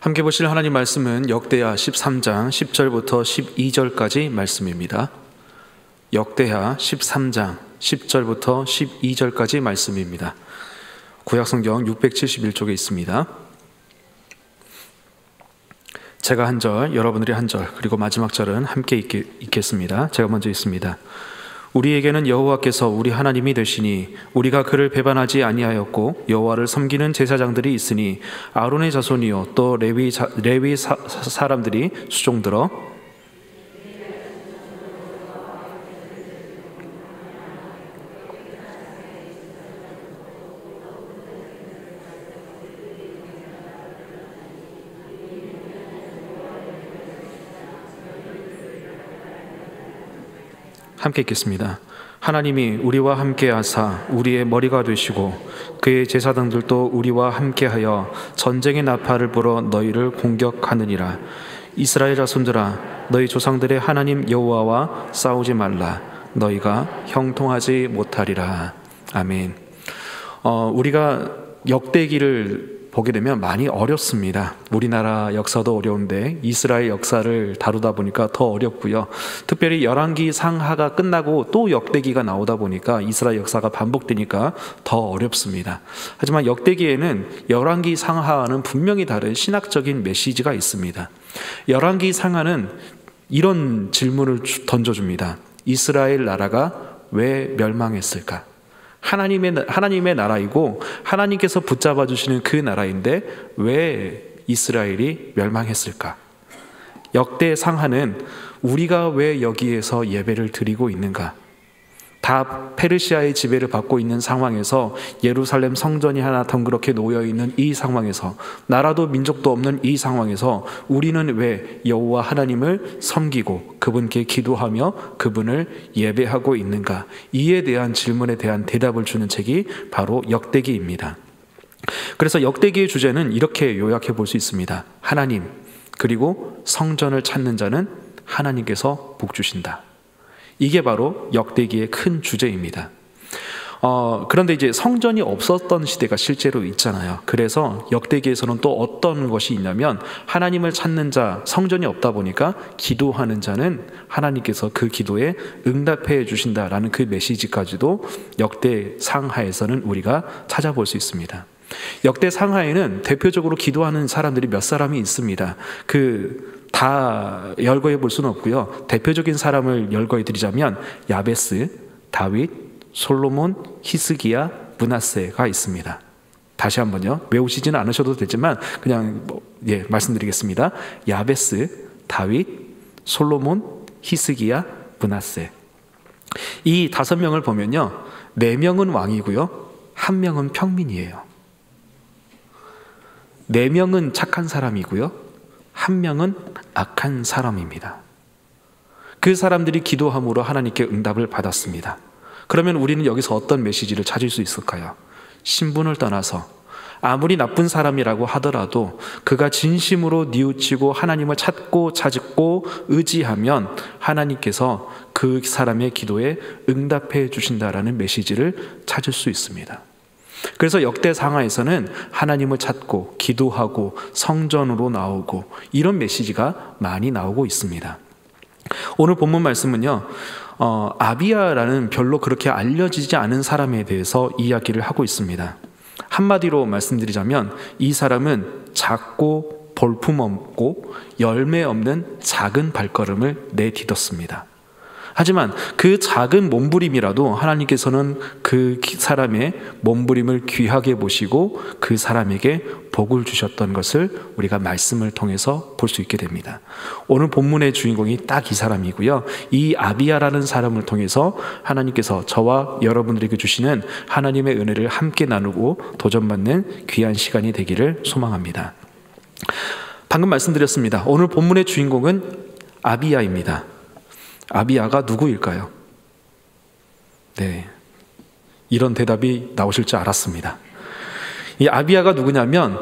함께 보실 하나님 말씀은 역대하 13장 10절부터 12절까지 말씀입니다. 역대하 13장 10절부터 12절까지 말씀입니다. 구약성경 671쪽에 있습니다. 제가 한 절, 여러분들이 한 절, 그리고 마지막 절은 함께 읽겠습니다. 제가 먼저 읽습니다. 우리에게는 여호와께서 우리 하나님이 되시니 우리가 그를 배반하지 아니하였고 여호와를 섬기는 제사장들이 있으니 아론의 자손이요 또 레위 사람들이 수종들어 함께 읽겠습니다. 하나님이 우리와 함께 하사 우리의 머리가 되시고 그의 제사장들도 우리와 함께하여 전쟁의 나팔을 불어 너희를 공격하느니라. 이스라엘 자손들아, 너희 조상들의 하나님 여호와와 싸우지 말라. 너희가 형통하지 못하리라. 아멘. 우리가 역대기를 보게 되면 많이 어렵습니다. 우리나라 역사도 어려운데 이스라엘 역사를 다루다 보니까 더 어렵고요. 특별히 열왕기 상하가 끝나고 또 역대기가 나오다 보니까 이스라엘 역사가 반복되니까 더 어렵습니다. 하지만 역대기에는 열왕기 상하와는 분명히 다른 신학적인 메시지가 있습니다. 열왕기 상하는 이런 질문을 던져줍니다. 이스라엘 나라가 왜 멸망했을까? 하나님의 나라이고 하나님께서 붙잡아 주시는 그 나라인데 왜 이스라엘이 멸망했을까? 역대 상하는 우리가 왜 여기에서 예배를 드리고 있는가? 다 페르시아의 지배를 받고 있는 상황에서 예루살렘 성전이 하나 덩그렇게 놓여있는 이 상황에서 나라도 민족도 없는 이 상황에서 우리는 왜 여호와 하나님을 섬기고 그분께 기도하며 그분을 예배하고 있는가? 이에 대한 질문에 대한 대답을 주는 책이 바로 역대기입니다. 그래서 역대기의 주제는 이렇게 요약해 볼 수 있습니다. 하나님, 그리고 성전을 찾는 자는 하나님께서 복 주신다. 이게 바로 역대기의 큰 주제입니다. 그런데 이제 성전이 없었던 시대가 실제로 있잖아요. 그래서 역대기에서는 또 어떤 것이 있냐면 하나님을 찾는 자, 성전이 없다 보니까 기도하는 자는 하나님께서 그 기도에 응답해 주신다라는 그 메시지까지도 역대 상하에서는 우리가 찾아볼 수 있습니다. 역대 상하에는 대표적으로 기도하는 사람들이 몇 사람이 있습니다. 다 열거해 볼 수는 없고요. 대표적인 사람을 열거해 드리자면 야베스, 다윗, 솔로몬, 히스기야, 므낫세가 있습니다. 다시 한번요. 외우시지는 않으셔도 되지만 그냥 말씀드리겠습니다. 야베스, 다윗, 솔로몬, 히스기야, 므낫세. 이 5명을 보면요. 4명은 왕이고요. 1명은 평민이에요. 4명은 착한 사람이고요. 1명은 악한 사람입니다. 그 사람들이 기도함으로 하나님께 응답을 받았습니다. 그러면 우리는 여기서 어떤 메시지를 찾을 수 있을까요? 신분을 떠나서 아무리 나쁜 사람이라고 하더라도 그가 진심으로 뉘우치고 하나님을 찾고 의지하면 하나님께서 그 사람의 기도에 응답해 주신다라는 메시지를 찾을 수 있습니다. 그래서 역대 상하에서는 하나님을 찾고 기도하고 성전으로 나오고 이런 메시지가 많이 나오고 있습니다. 오늘 본문 말씀은요, 아비야라는 별로 그렇게 알려지지 않은 사람에 대해서 이야기를 하고 있습니다. 한마디로 말씀드리자면 이 사람은 작고 볼품없고 열매 없는 작은 발걸음을 내딛었습니다. 하지만 그 작은 몸부림이라도 하나님께서는 그 사람의 몸부림을 귀하게 보시고 그 사람에게 복을 주셨던 것을 우리가 말씀을 통해서 볼 수 있게 됩니다. 오늘 본문의 주인공이 딱 이 사람이고요. 이 아비야라는 사람을 통해서 하나님께서 저와 여러분들에게 주시는 하나님의 은혜를 함께 나누고 도전받는 귀한 시간이 되기를 소망합니다. 방금 말씀드렸습니다. 오늘 본문의 주인공은 아비야입니다. 아비야가 누구일까요? 네, 이런 대답이 나오실 줄 알았습니다. 이 아비야가 누구냐면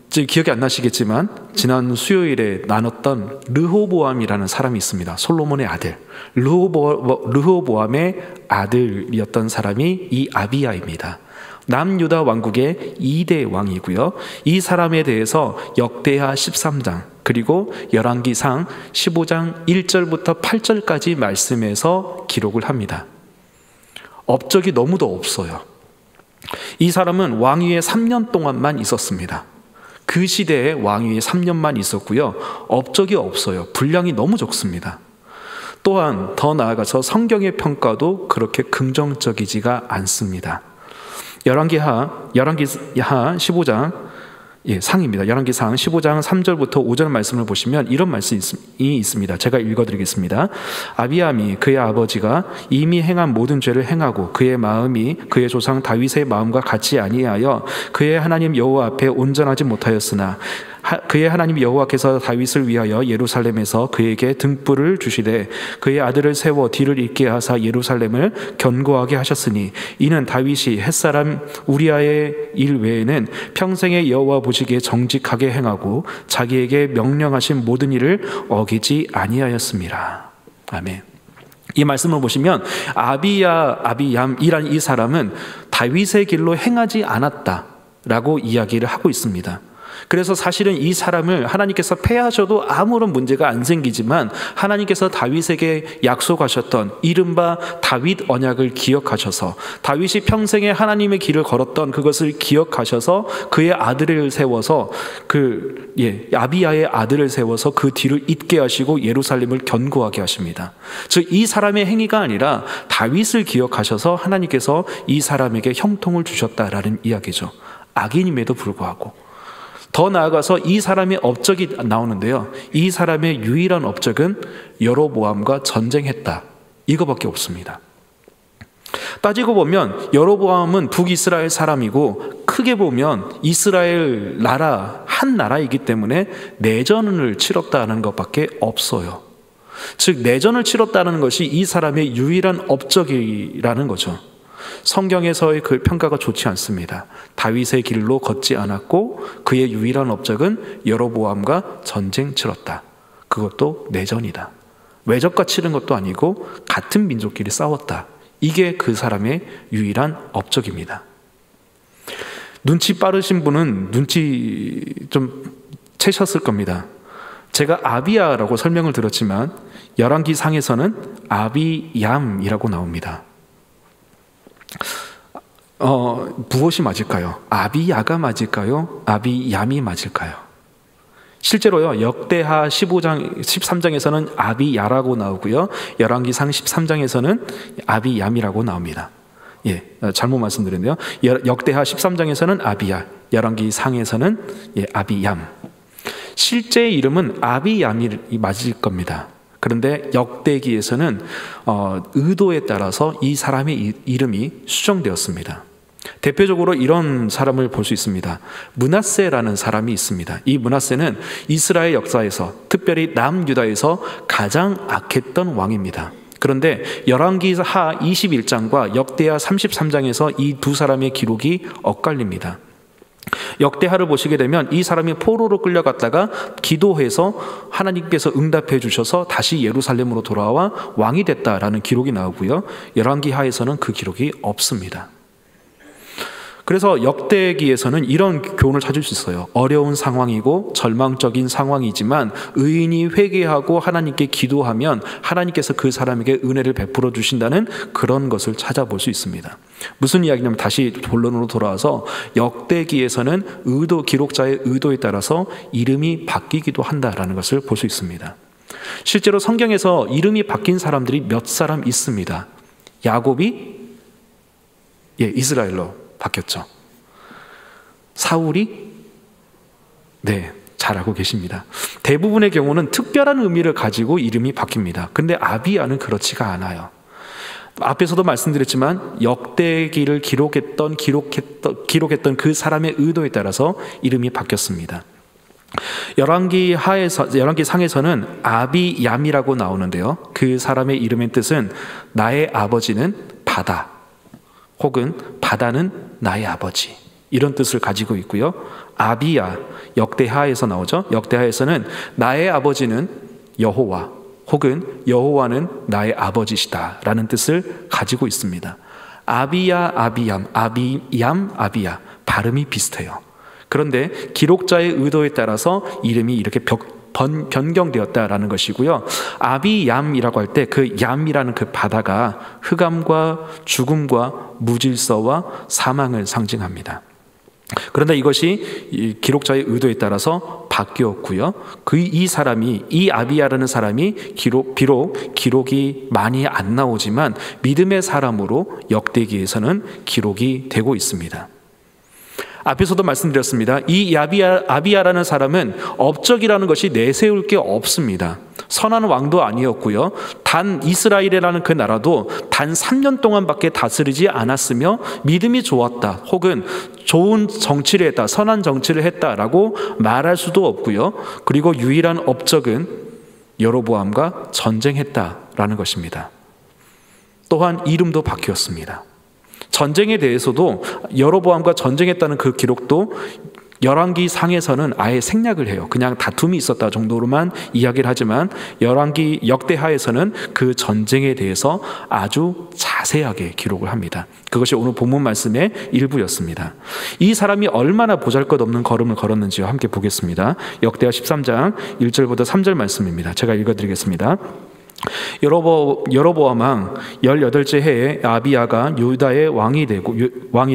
기억이 안 나시겠지만 지난 수요일에 나눴던 르호보암이라는 사람이 있습니다. 솔로몬의 아들. 르호보암의 아들이었던 사람이 이 아비야입니다. 남유다 왕국의 2대 왕이고요. 이 사람에 대해서 역대하 13장 그리고 열왕기상 15장 1절부터 8절까지 말씀에서 기록을 합니다. 업적이 너무도 없어요. 이 사람은 왕위에 3년 동안만 있었습니다. 그 시대에 왕위에 3년만 있었고요. 업적이 없어요. 분량이 너무 적습니다. 또한 더 나아가서 성경의 평가도 그렇게 긍정적이지가 않습니다. 열왕기하 15장 상입니다. 열왕기상 15장 3절부터 5절 말씀을 보시면 이런 말씀이 있습니다. 제가 읽어드리겠습니다. 아비암이 그의 아버지가 이미 행한 모든 죄를 행하고 그의 마음이 그의 조상 다윗의 마음과 같이 아니하여 그의 하나님 여호와 앞에 온전하지 못하였으나 그의 하나님 여호와께서 다윗을 위하여 예루살렘에서 그에게 등불을 주시되 그의 아들을 세워 뒤를 잇게 하사 예루살렘을 견고하게 하셨으니 이는 다윗이 햇사람 우리아의 일 외에는 평생의 여호와 보시기에 정직하게 행하고 자기에게 명령하신 모든 일을 어기지 아니하였습니다. 아멘. 이 말씀을 보시면 아비얌이란 이 사람은 다윗의 길로 행하지 않았다라고 이야기를 하고 있습니다. 그래서 사실은 이 사람을 하나님께서 패하셔도 아무런 문제가 안 생기지만 하나님께서 다윗에게 약속하셨던 이른바 다윗 언약을 기억하셔서 다윗이 평생에 하나님의 길을 걸었던 그것을 기억하셔서 그의 아들을 세워서 아비야의 아들을 세워서 그 뒤를 잇게 하시고 예루살렘을 견고하게 하십니다. 즉 이 사람의 행위가 아니라 다윗을 기억하셔서 하나님께서 이 사람에게 형통을 주셨다라는 이야기죠. 악인임에도 불구하고. 더 나아가서 이 사람의 업적이 나오는데요. 이 사람의 유일한 업적은 여로보암과 전쟁했다. 이거밖에 없습니다. 따지고 보면 여로보암은 북이스라엘 사람이고 크게 보면 이스라엘 나라 한 나라이기 때문에 내전을 치렀다는 것밖에 없어요. 즉 내전을 치렀다는 것이 이 사람의 유일한 업적이라는 거죠. 성경에서의 그 평가가 좋지 않습니다. 다윗의 길로 걷지 않았고 그의 유일한 업적은 여로보암과 전쟁 치렀다. 그것도 내전이다. 외적과 치른 것도 아니고 같은 민족끼리 싸웠다. 이게 그 사람의 유일한 업적입니다. 눈치 빠르신 분은 눈치 좀 채셨을 겁니다. 제가 아비야라고 설명을 드렸지만 열왕기상에서는 아비얌이라고 나옵니다. 무엇이 맞을까요? 아비야가 맞을까요? 아비얌이 맞을까요? 실제로요, 역대하 13장에서는 아비야라고 나오고요, 열왕기상 13장에서는 아비얌이라고 나옵니다. 잘못 말씀드렸네요. 역대하 13장에서는 아비야, 열왕기상에서는 아비얌. 실제 이름은 아비얌이 맞을 겁니다. 그런데 역대기에서는 의도에 따라서 이 사람의 이름이 수정되었습니다. 대표적으로 이런 사람을 볼 수 있습니다. 므낫세라는 사람이 있습니다. 이 므낫세는 이스라엘 역사에서 특별히 남유다에서 가장 악했던 왕입니다. 그런데 열왕기하 21장과 역대하 33장에서 이 두 사람의 기록이 엇갈립니다. 역대하를 보시게 되면 이 사람이 포로로 끌려갔다가 기도해서 하나님께서 응답해 주셔서 다시 예루살렘으로 돌아와 왕이 됐다라는 기록이 나오고요, 열왕기하에서는 그 기록이 없습니다. 그래서 역대기에서는 이런 교훈을 찾을 수 있어요. 어려운 상황이고 절망적인 상황이지만 의인이 회개하고 하나님께 기도하면 하나님께서 그 사람에게 은혜를 베풀어 주신다는 그런 것을 찾아볼 수 있습니다. 무슨 이야기냐면 다시 본론으로 돌아와서 역대기에서는 기록자의 의도에 따라서 이름이 바뀌기도 한다라는 것을 볼 수 있습니다. 실제로 성경에서 이름이 바뀐 사람들이 몇 사람 있습니다. 야곱이 이스라엘로 바뀌었죠. 사울이 잘 알고 계십니다. 대부분의 경우는 특별한 의미를 가지고 이름이 바뀝니다. 근데 아비야는 그렇지가 않아요. 앞에서도 말씀드렸지만 역대기를 기록했던 그 사람의 의도에 따라서 이름이 바뀌었습니다. 열왕기상에서는 아비얌이라고 나오는데요, 그 사람의 이름의 뜻은 나의 아버지는 바다, 혹은 바다는 나의 아버지, 이런 뜻을 가지고 있고요. 아비야, 역대하에서 나오죠. 역대하에서는 나의 아버지는 여호와, 혹은 여호와는 나의 아버지시다 라는 뜻을 가지고 있습니다. 아비야, 아비얌, 아비얌, 아비야. 발음이 비슷해요. 그런데 기록자의 의도에 따라서 이름이 이렇게 변경되었다라는 것이고요. 아비얌이라고 할 때 그 얌이라는 그 바다가 흑암과 죽음과 무질서와 사망을 상징합니다. 그런데 이것이 기록자의 의도에 따라서 바뀌었고요. 이 사람이, 이 아비야라는 사람이 비록 기록이 많이 안 나오지만 믿음의 사람으로 역대기에서는 기록이 되고 있습니다. 앞에서도 말씀드렸습니다. 이 아비야라는 사람은 업적이라는 것이 내세울 게 없습니다. 선한 왕도 아니었고요. 단 이스라엘이라는 그 나라도 단 3년 동안밖에 다스리지 않았으며 믿음이 좋았다 혹은 좋은 정치를 했다, 선한 정치를 했다라고 말할 수도 없고요. 그리고 유일한 업적은 여로보암과 전쟁했다라는 것입니다. 또한 이름도 바뀌었습니다. 전쟁에 대해서도 여로보암과 전쟁했다는 그 기록도 열왕기 상에서는 아예 생략을 해요. 그냥 다툼이 있었다 정도로만 이야기를 하지만 열왕기 역대하에서는 그 전쟁에 대해서 아주 자세하게 기록을 합니다. 그것이 오늘 본문 말씀의 일부였습니다. 이 사람이 얼마나 보잘것없는 걸음을 걸었는지요, 함께 보겠습니다. 역대하 13장 1절부터 3절 말씀입니다. 제가 읽어드리겠습니다. 여로보암 왕 18째 해에 아비야가 유다의 왕이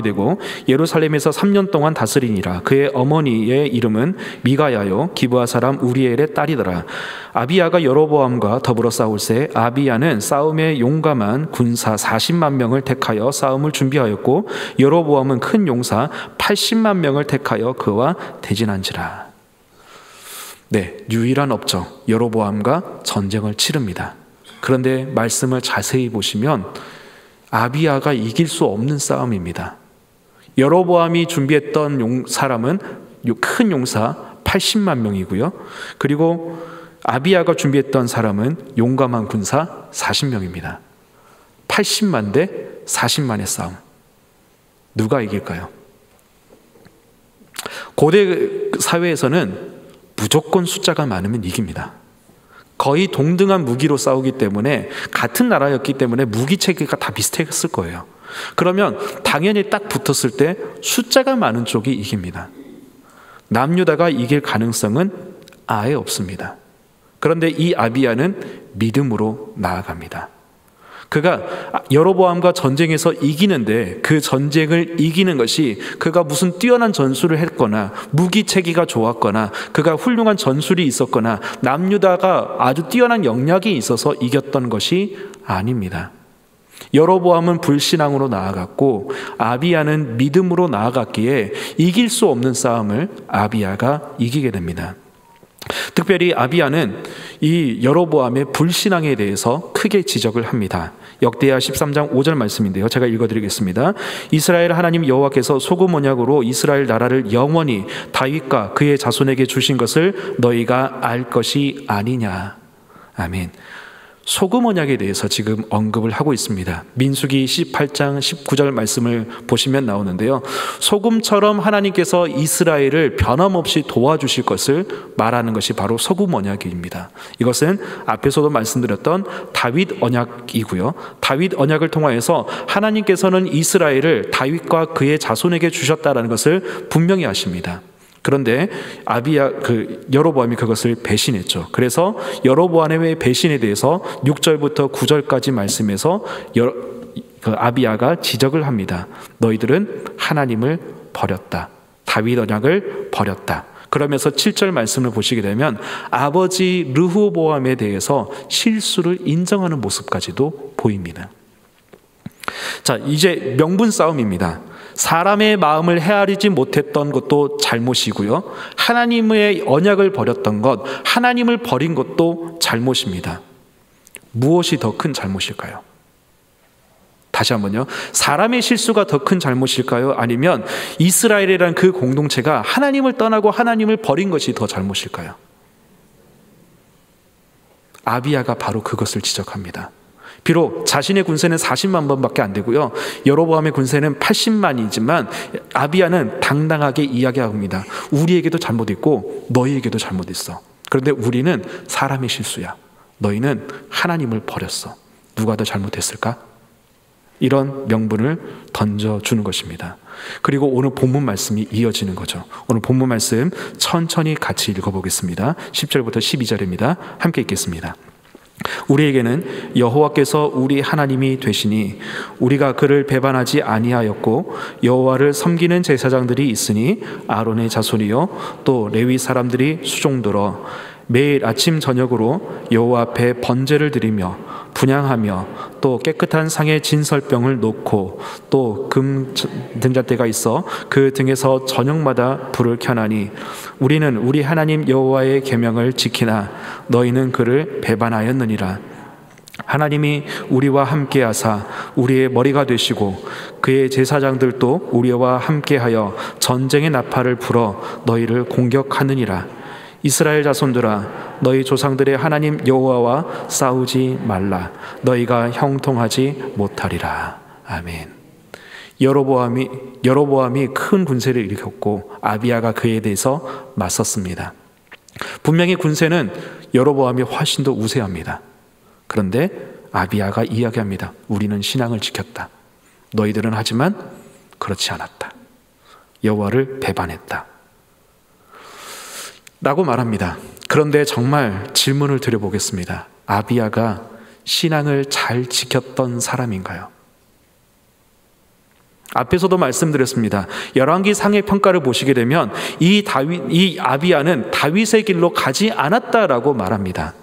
되고 예루살렘에서 3년 동안 다스리니라. 그의 어머니의 이름은 미가야요 기브아 사람 우리엘의 딸이더라. 아비야가 여로보암과 더불어 싸울새 아비야는 싸움에 용감한 군사 40만 명을 택하여 싸움을 준비하였고 여로보암은 큰 용사 80만 명을 택하여 그와 대진한지라. 네, 유일한 업적 여로보암과 전쟁을 치릅니다. 그런데 말씀을 자세히 보시면 아비야가 이길 수 없는 싸움입니다. 여로보암이 준비했던 사람은 큰 용사 80만 명이고요. 그리고 아비야가 준비했던 사람은 용감한 군사 40명입니다. 80만 대 40만의 싸움. 누가 이길까요? 고대 사회에서는 무조건 숫자가 많으면 이깁니다. 거의 동등한 무기로 싸우기 때문에 같은 나라였기 때문에 무기 체계가 다 비슷했을 거예요. 그러면 당연히 딱 붙었을 때 숫자가 많은 쪽이 이깁니다. 남유다가 이길 가능성은 아예 없습니다. 그런데 이 아비야는 믿음으로 나아갑니다. 그가 여로보암과 전쟁에서 이기는데 그 전쟁을 이기는 것이 그가 무슨 뛰어난 전술을 했거나 무기 체계가 좋았거나 그가 훌륭한 전술이 있었거나 남유다가 아주 뛰어난 영략이 있어서 이겼던 것이 아닙니다. 여로보암은 불신앙으로 나아갔고 아비야는 믿음으로 나아갔기에 이길 수 없는 싸움을 아비야가 이기게 됩니다. 특별히 아비야는 이 여로보암의 불신앙에 대해서 크게 지적을 합니다. 역대하 13장 5절 말씀인데요. 제가 읽어드리겠습니다. 이스라엘 하나님 여호와께서 소금 언약으로 이스라엘 나라를 영원히 다윗과 그의 자손에게 주신 것을 너희가 알 것이 아니냐. 아멘. 소금 언약에 대해서 지금 언급을 하고 있습니다. 민수기 18장 19절 말씀을 보시면 나오는데요. 소금처럼 하나님께서 이스라엘을 변함없이 도와주실 것을 말하는 것이 바로 소금 언약입니다. 이것은 앞에서도 말씀드렸던 다윗 언약이고요. 다윗 언약을 통하여서 하나님께서는 이스라엘을 다윗과 그의 자손에게 주셨다라는 것을 분명히 하십니다. 그런데 여로보암이 그것을 배신했죠. 그래서 여로보암의 배신에 대해서 6절부터 9절까지 말씀에서 아비야가 지적을 합니다. 너희들은 하나님을 버렸다. 다윗 언약을 버렸다. 그러면서 7절 말씀을 보시게 되면 아버지 르호보암에 대해서 실수를 인정하는 모습까지도 보입니다. 자, 이제 명분 싸움입니다. 사람의 마음을 헤아리지 못했던 것도 잘못이고요. 하나님의 언약을 버렸던 것, 하나님을 버린 것도 잘못입니다. 무엇이 더 큰 잘못일까요? 다시 한번요. 사람의 실수가 더 큰 잘못일까요? 아니면 이스라엘이라는 그 공동체가 하나님을 떠나고 하나님을 버린 것이 더 잘못일까요? 아비야가 바로 그것을 지적합니다. 비록 자신의 군세는 40만 번밖에 안 되고요. 여로보암의 군세는 80만이지만 아비야는 당당하게 이야기합니다. 우리에게도 잘못 있고 너희에게도 잘못 있어. 그런데 우리는 사람의 실수야. 너희는 하나님을 버렸어. 누가 더 잘못했을까? 이런 명분을 던져주는 것입니다. 그리고 오늘 본문 말씀이 이어지는 거죠. 오늘 본문 말씀 천천히 같이 읽어보겠습니다. 10절부터 12절입니다. 함께 읽겠습니다. 우리에게는 여호와께서 우리 하나님이 되시니 우리가 그를 배반하지 아니하였고 여호와를 섬기는 제사장들이 있으니 아론의 자손이요 또 레위 사람들이 수종들어 매일 아침 저녁으로 여호와 앞에 번제를 드리며 분향하며 또 깨끗한 상에 진설병을 놓고 또 금 등잔대가 있어 그 등에서 저녁마다 불을 켜나니 우리는 우리 하나님 여호와의 계명을 지키나 너희는 그를 배반하였느니라. 하나님이 우리와 함께하사 우리의 머리가 되시고 그의 제사장들도 우리와 함께하여 전쟁의 나팔을 불어 너희를 공격하느니라. 이스라엘 자손들아 너희 조상들의 하나님 여호와와 싸우지 말라. 너희가 형통하지 못하리라. 아멘. 여로보암이 큰 군세를 일으켰고 아비야가 그에 대해서 맞섰습니다. 분명히 군세는 여로보암이 훨씬 더 우세합니다. 그런데 아비야가 이야기합니다. 우리는 신앙을 지켰다. 너희들은 하지만 그렇지 않았다. 여호와를 배반했다 라고 말합니다. 그런데 정말 질문을 드려보겠습니다. 아비야가 신앙을 잘 지켰던 사람인가요? 앞에서도 말씀드렸습니다. 열왕기 상의 평가를 보시게 되면 이 아비야는 다윗의 길로 가지 않았다라고 말합니다.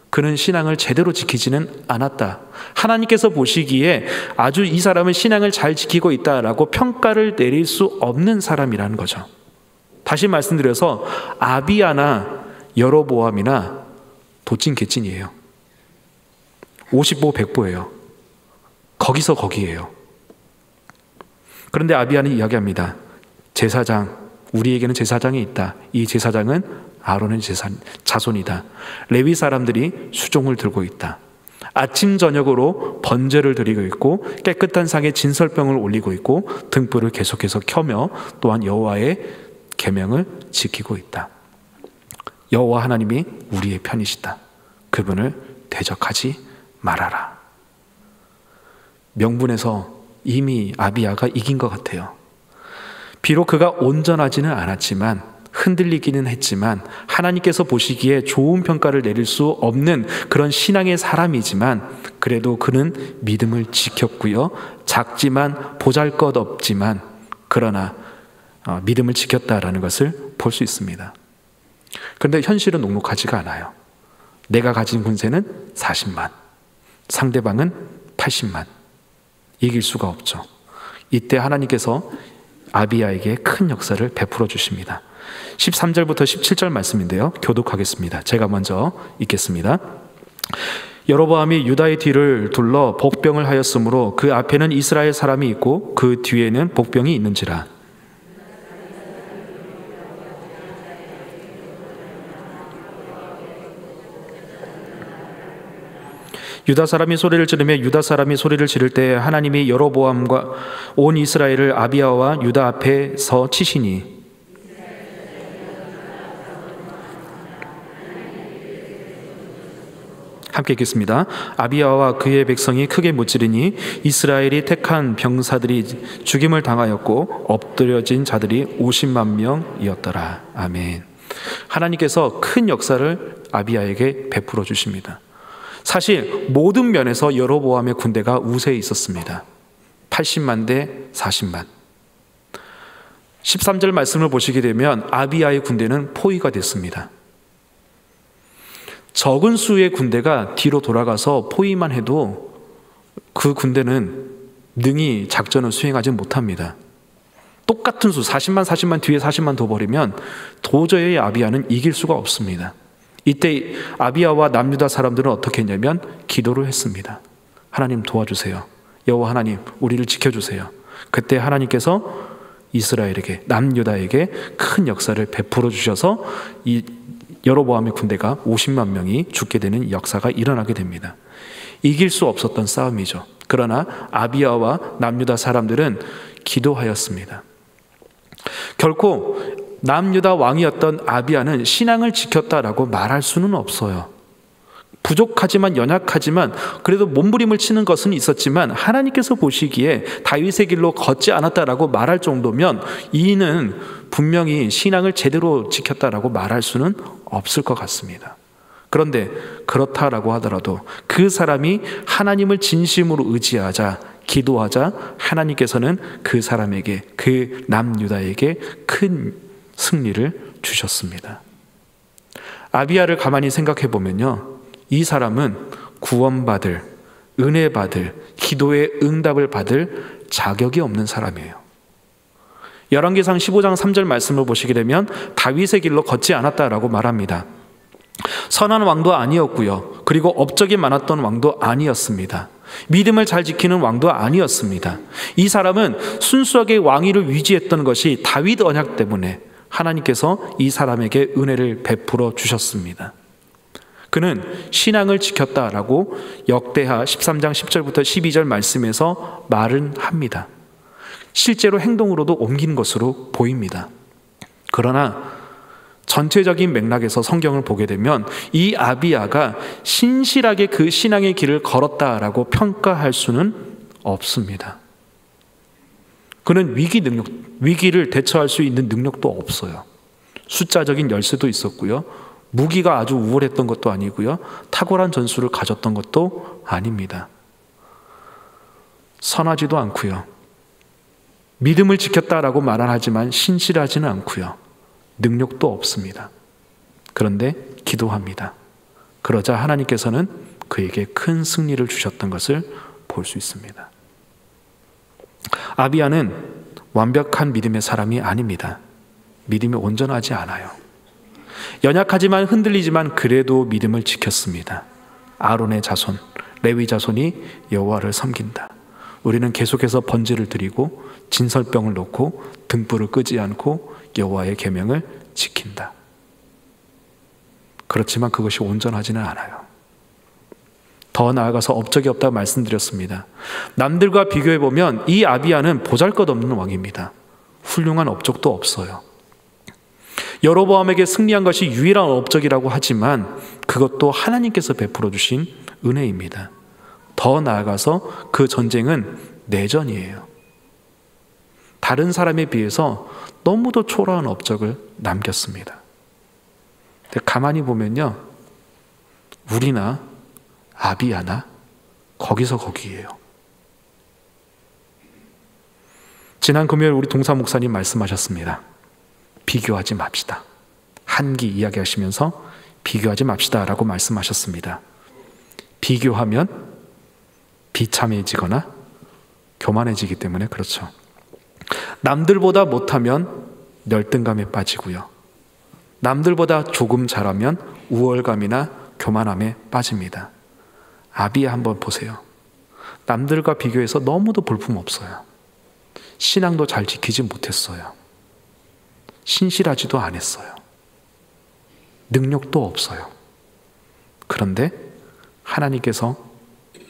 그는 신앙을 제대로 지키지는 않았다. 하나님께서 보시기에 아주 이 사람은 신앙을 잘 지키고 있다라고 평가를 내릴 수 없는 사람이라는 거죠. 다시 말씀드려서 아비야나 여로보암이나 도찐개찐이에요. 50보 100보예요. 거기서 거기에요. 그런데 아비야는 이야기합니다. 제사장, 우리에게는 제사장이 있다. 이 제사장은 아론의 자손이다. 레위 사람들이 수종을 들고 있다. 아침 저녁으로 번제를 드리고 있고 깨끗한 상에 진설병을 올리고 있고 등불을 계속해서 켜며 또한 여호와의 계명을 지키고 있다. 여호와 하나님이 우리의 편이시다. 그분을 대적하지 말아라. 명분에서 이미 아비야가 이긴 것 같아요. 비록 그가 온전하지는 않았지만 흔들리기는 했지만 하나님께서 보시기에 좋은 평가를 내릴 수 없는 그런 신앙의 사람이지만 그래도 그는 믿음을 지켰고요. 작지만 보잘것없지만 그러나 믿음을 지켰다라는 것을 볼 수 있습니다. 그런데 현실은 녹록하지가 않아요. 내가 가진 군세는 40만, 상대방은 80만. 이길 수가 없죠. 이때 하나님께서 아비야에게 큰 역사를 베풀어 주십니다. 13절부터 17절 말씀인데요. 교독하겠습니다. 제가 먼저 읽겠습니다. 여로보암이 유다의 뒤를 둘러 복병을 하였으므로 그 앞에는 이스라엘 사람이 있고 그 뒤에는 복병이 있는지라. 유다 사람이 소리를 지르며 유다 사람이 소리를 지를 때 하나님이 여로보암과 온 이스라엘을 아비야와 유다 앞에서 치시니 함께 읽겠습니다. 아비야와 그의 백성이 크게 무찌르니 이스라엘이 택한 병사들이 죽임을 당하였고 엎드려진 자들이 50만 명이었더라. 아멘. 하나님께서 큰 역사를 아비야에게 베풀어 주십니다. 사실 모든 면에서 여로보암의 군대가 우세해 있었습니다. 80만 대 40만. 13절 말씀을 보시게 되면 아비야의 군대는 포위가 됐습니다. 적은 수의 군대가 뒤로 돌아가서 포위만 해도 그 군대는 능히 작전을 수행하지 못합니다. 똑같은 수 40만 뒤에 40만 더 버리면 도저히 아비야는 이길 수가 없습니다. 이때 아비야와 남유다 사람들은 어떻게 했냐면 기도를 했습니다. 하나님 도와주세요. 여호와 하나님 우리를 지켜주세요. 그때 하나님께서 이스라엘에게 남유다에게 큰 역사를 베풀어 주셔서 이 여로보암의 군대가 50만 명이 죽게 되는 역사가 일어나게 됩니다. 이길 수 없었던 싸움이죠. 그러나 아비야와 남유다 사람들은 기도하였습니다. 결코 남유다 왕이었던 아비야는 신앙을 지켰다라고 말할 수는 없어요. 부족하지만 연약하지만 그래도 몸부림을 치는 것은 있었지만 하나님께서 보시기에 다윗의 길로 걷지 않았다라고 말할 정도면 이는 분명히 신앙을 제대로 지켰다라고 말할 수는 없을 것 같습니다. 그런데 그렇다라고 하더라도 그 사람이 하나님을 진심으로 의지하자 기도하자 하나님께서는 그 사람에게, 그 남유다에게 큰 승리를 주셨습니다. 아비야를 가만히 생각해 보면요, 이 사람은 구원받을, 은혜받을, 기도의 응답을 받을 자격이 없는 사람이에요. 열왕기상 15장 3절 말씀을 보시게 되면 다윗의 길로 걷지 않았다라고 말합니다. 선한 왕도 아니었고요, 그리고 업적이 많았던 왕도 아니었습니다. 믿음을 잘 지키는 왕도 아니었습니다. 이 사람은 순수하게 왕위를 유지했던 것이 다윗 언약 때문에 하나님께서 이 사람에게 은혜를 베풀어 주셨습니다. 그는 신앙을 지켰다라고 역대하 13장 10절부터 12절 말씀에서 말은 합니다. 실제로 행동으로도 옮긴 것으로 보입니다. 그러나 전체적인 맥락에서 성경을 보게 되면 이 아비야가 신실하게 그 신앙의 길을 걸었다라고 평가할 수는 없습니다. 그는 위기를 대처할 수 있는 능력도 없어요. 숫자적인 열세도 있었고요, 무기가 아주 우월했던 것도 아니고요, 탁월한 전술을 가졌던 것도 아닙니다. 선하지도 않고요, 믿음을 지켰다라고 말은 하지만 신실하지는 않고요, 능력도 없습니다. 그런데 기도합니다. 그러자 하나님께서는 그에게 큰 승리를 주셨던 것을 볼 수 있습니다. 아비야는 완벽한 믿음의 사람이 아닙니다. 믿음이 온전하지 않아요. 연약하지만 흔들리지만 그래도 믿음을 지켰습니다. 아론의 자손, 레위 자손이 여호와를 섬긴다. 우리는 계속해서 번제를 드리고 진설병을 놓고 등불을 끄지 않고 여호와의 계명을 지킨다. 그렇지만 그것이 온전하지는 않아요. 더 나아가서 업적이 없다고 말씀드렸습니다. 남들과 비교해보면 이 아비야는 보잘것없는 왕입니다. 훌륭한 업적도 없어요. 여로보암에게 승리한 것이 유일한 업적이라고 하지만 그것도 하나님께서 베풀어 주신 은혜입니다. 더 나아가서 그 전쟁은 내전이에요. 다른 사람에 비해서 너무도 초라한 업적을 남겼습니다. 근데 가만히 보면요, 우리나 아비야나 거기서 거기예요. 지난 금요일 우리 동사 목사님 말씀하셨습니다. 비교하지 맙시다. 한기 이야기하시면서 비교하지 맙시다 라고 말씀하셨습니다. 비교하면 비참해지거나 교만해지기 때문에 그렇죠. 남들보다 못하면 열등감에 빠지고요, 남들보다 조금 잘하면 우월감이나 교만함에 빠집니다. 아비야 한번 보세요. 남들과 비교해서 너무도 볼품없어요. 신앙도 잘 지키지 못했어요. 신실하지도 않았어요. 능력도 없어요. 그런데 하나님께서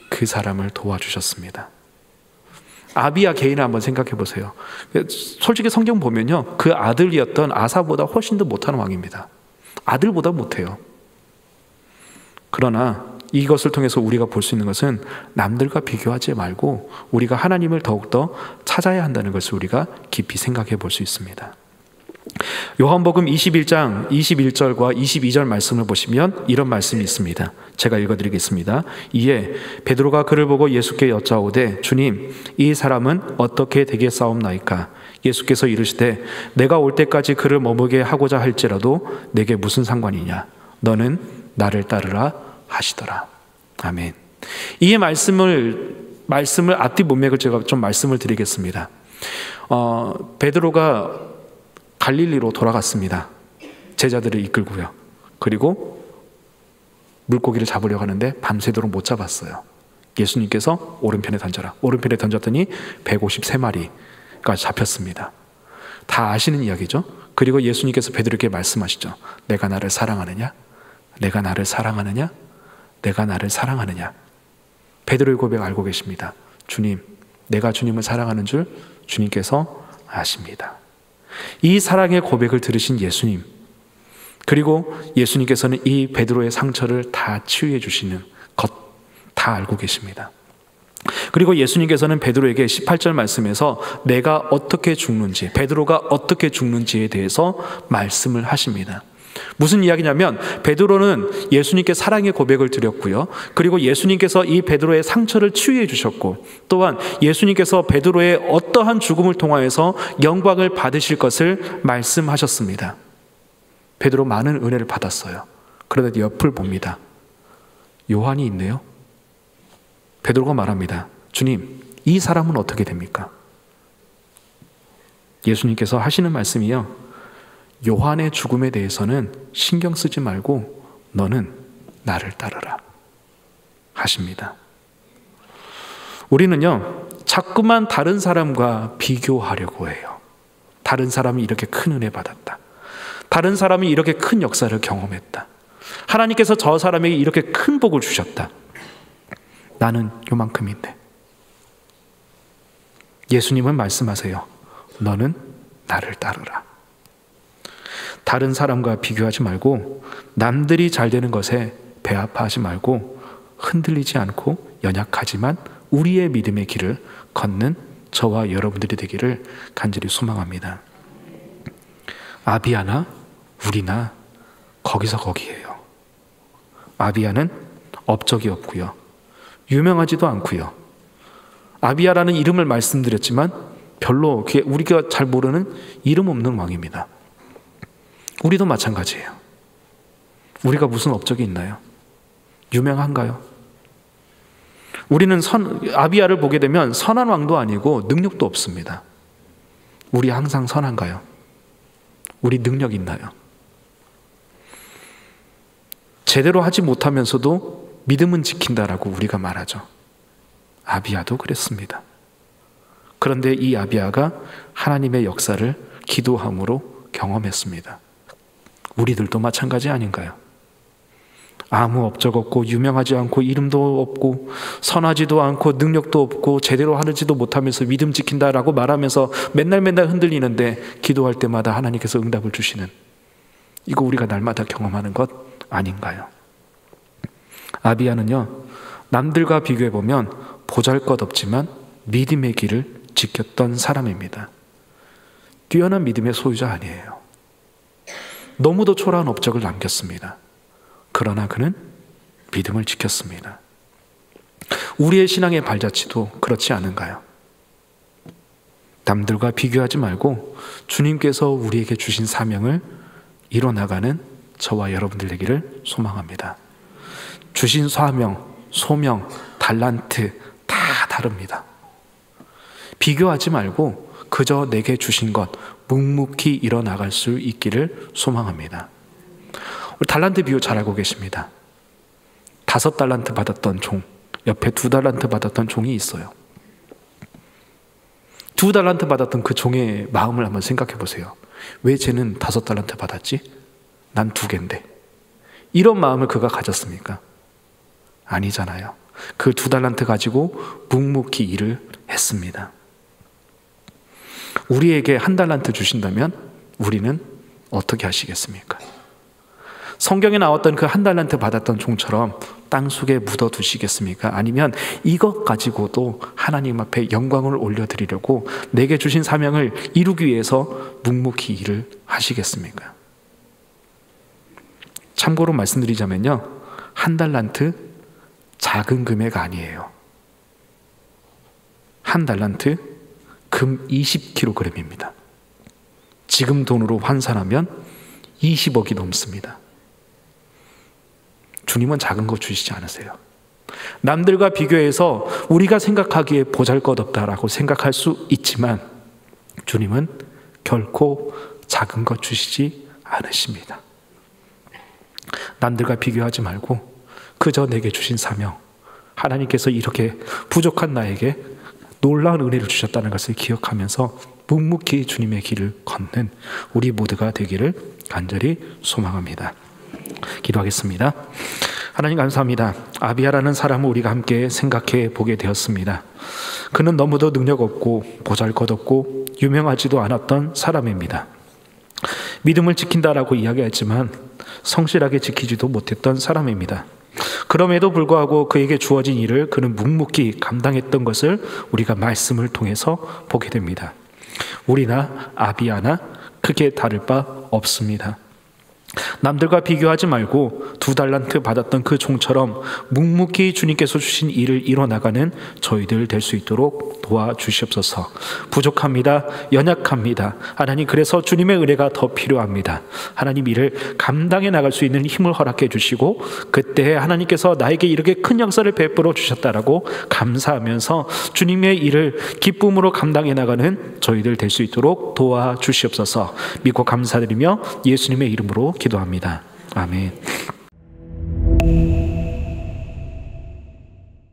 그 사람을 도와주셨습니다. 아비야 개인을 한번 생각해 보세요. 솔직히 성경 보면요, 그 아들이었던 아사보다 훨씬 더 못하는 왕입니다. 아들보다 못해요. 그러나 이것을 통해서 우리가 볼 수 있는 것은 남들과 비교하지 말고 우리가 하나님을 더욱더 찾아야 한다는 것을 우리가 깊이 생각해 볼 수 있습니다. 요한복음 21장 21절과 22절 말씀을 보시면 이런 말씀이 있습니다. 제가 읽어드리겠습니다. 이에 베드로가 그를 보고 예수께 여짜오되 주님, 이 사람은 어떻게 되겠사옵나이까? 예수께서 이르시되 내가 올 때까지 그를 머무게 하고자 할지라도 내게 무슨 상관이냐? 너는 나를 따르라 하시더라. 아멘. 이 말씀을 앞뒤 문맥을 제가 좀 말씀을 드리겠습니다. 베드로가 갈릴리로 돌아갔습니다. 제자들을 이끌고요. 그리고 물고기를 잡으려고 하는데 밤새도록 못 잡았어요. 예수님께서 오른편에 던져라. 오른편에 던졌더니 153마리가 잡혔습니다. 다 아시는 이야기죠. 그리고 예수님께서 베드로에게 말씀하시죠. 내가 나를 사랑하느냐? 내가 나를 사랑하느냐? 내가 나를 사랑하느냐? 베드로의 고백 알고 계십니다. 주님, 내가 주님을 사랑하는 줄 주님께서 아십니다. 이 사랑의 고백을 들으신 예수님, 그리고 예수님께서는 이 베드로의 상처를 다 치유해 주시는 것 다 알고 계십니다. 그리고 예수님께서는 베드로에게 18절 말씀에서 내가 어떻게 죽는지, 베드로가 어떻게 죽는지에 대해서 말씀을 하십니다. 무슨 이야기냐면 베드로는 예수님께 사랑의 고백을 드렸고요. 그리고 예수님께서 이 베드로의 상처를 치유해 주셨고, 또한 예수님께서 베드로의 어떠한 죽음을 통하여서 영광을 받으실 것을 말씀하셨습니다. 베드로 많은 은혜를 받았어요. 그런데 옆을 봅니다. 요한이 있네요. 베드로가 말합니다. 주님, 이 사람은 어떻게 됩니까? 예수님께서 하시는 말씀이요, 요한의 죽음에 대해서는 신경 쓰지 말고 너는 나를 따르라 하십니다. 우리는요, 자꾸만 다른 사람과 비교하려고 해요. 다른 사람이 이렇게 큰 은혜 받았다, 다른 사람이 이렇게 큰 역사를 경험했다, 하나님께서 저 사람에게 이렇게 큰 복을 주셨다, 나는 요만큼인데. 예수님은 말씀하세요. 너는 나를 따르라. 다른 사람과 비교하지 말고 남들이 잘 되는 것에 배아파하지 말고 흔들리지 않고 연약하지만 우리의 믿음의 길을 걷는 저와 여러분들이 되기를 간절히 소망합니다. 아비아나 우리나 거기서 거기에요. 아비아는 업적이 없고요, 유명하지도 않고요. 아비야라는 이름을 말씀드렸지만 별로 우리가 잘 모르는 이름 없는 왕입니다. 우리도 마찬가지예요. 우리가 무슨 업적이 있나요? 유명한가요? 우리는 아비야를 보게 되면 선한 왕도 아니고 능력도 없습니다. 우리 항상 선한가요? 우리 능력 있나요? 제대로 하지 못하면서도 믿음은 지킨다라고 우리가 말하죠. 아비야도 그랬습니다. 그런데 이 아비야가 하나님의 역사를 기도함으로 경험했습니다. 우리들도 마찬가지 아닌가요? 아무 업적 없고 유명하지 않고 이름도 없고 선하지도 않고 능력도 없고 제대로 하지도 못하면서 믿음 지킨다라고 말하면서 맨날 흔들리는데 기도할 때마다 하나님께서 응답을 주시는, 이거 우리가 날마다 경험하는 것 아닌가요? 아비야는요, 남들과 비교해보면 보잘것없지만 믿음의 길을 지켰던 사람입니다. 뛰어난 믿음의 소유자 아니에요. 너무도 초라한 업적을 남겼습니다. 그러나 그는 믿음을 지켰습니다. 우리의 신앙의 발자취도 그렇지 않은가요? 남들과 비교하지 말고 주님께서 우리에게 주신 사명을 이뤄나가는 저와 여러분들 되기를 소망합니다. 주신 사명, 소명, 달란트 다 다릅니다. 비교하지 말고 그저 내게 주신 것 묵묵히 일어나갈 수 있기를 소망합니다. 우리 달란트 비유 잘 알고 계십니다. 5달란트 받았던 종, 옆에 2달란트 받았던 종이 있어요. 2달란트 받았던 그 종의 마음을 한번 생각해 보세요. 왜 쟤는 5달란트 받았지? 난 2개인데. 이런 마음을 그가 가졌습니까? 아니잖아요. 그 2달란트 가지고 묵묵히 일을 했습니다. 우리에게 1달란트 주신다면 우리는 어떻게 하시겠습니까? 성경에 나왔던 그 1달란트 받았던 종처럼 땅속에 묻어두시겠습니까? 아니면 이것 가지고도 하나님 앞에 영광을 올려드리려고 내게 주신 사명을 이루기 위해서 묵묵히 일을 하시겠습니까? 참고로 말씀드리자면요, 1달란트 작은 금액 아니에요. 1달란트 금 20kg입니다. 지금 돈으로 환산하면 20억이 넘습니다. 주님은 작은 거 주시지 않으세요. 남들과 비교해서 우리가 생각하기에 보잘것없다라고 생각할 수 있지만 주님은 결코 작은 것 주시지 않으십니다. 남들과 비교하지 말고 그저 내게 주신 사명, 하나님께서 이렇게 부족한 나에게 놀라운 은혜를 주셨다는 것을 기억하면서 묵묵히 주님의 길을 걷는 우리 모두가 되기를 간절히 소망합니다. 기도하겠습니다. 하나님 감사합니다. 아비야라는 사람을 우리가 함께 생각해 보게 되었습니다. 그는 너무도 능력 없고 보잘것없고 유명하지도 않았던 사람입니다. 믿음을 지킨다라고 이야기했지만 성실하게 지키지도 못했던 사람입니다. 그럼에도 불구하고 그에게 주어진 일을 그는 묵묵히 감당했던 것을 우리가 말씀을 통해서 보게 됩니다. 우리나 아비아나 크게 다를 바 없습니다. 남들과 비교하지 말고 2달란트 받았던 그 종처럼 묵묵히 주님께서 주신 일을 이뤄나가는 저희들 될 수 있도록 도와주시옵소서. 부족합니다. 연약합니다. 하나님, 그래서 주님의 은혜가 더 필요합니다. 하나님, 일을 감당해 나갈 수 있는 힘을 허락해 주시고 그때 하나님께서 나에게 이렇게 큰 역사를 베풀어 주셨다라고 감사하면서 주님의 일을 기쁨으로 감당해 나가는 저희들 될 수 있도록 도와주시옵소서. 믿고 감사드리며 예수님의 이름으로 기도합니다. 아멘.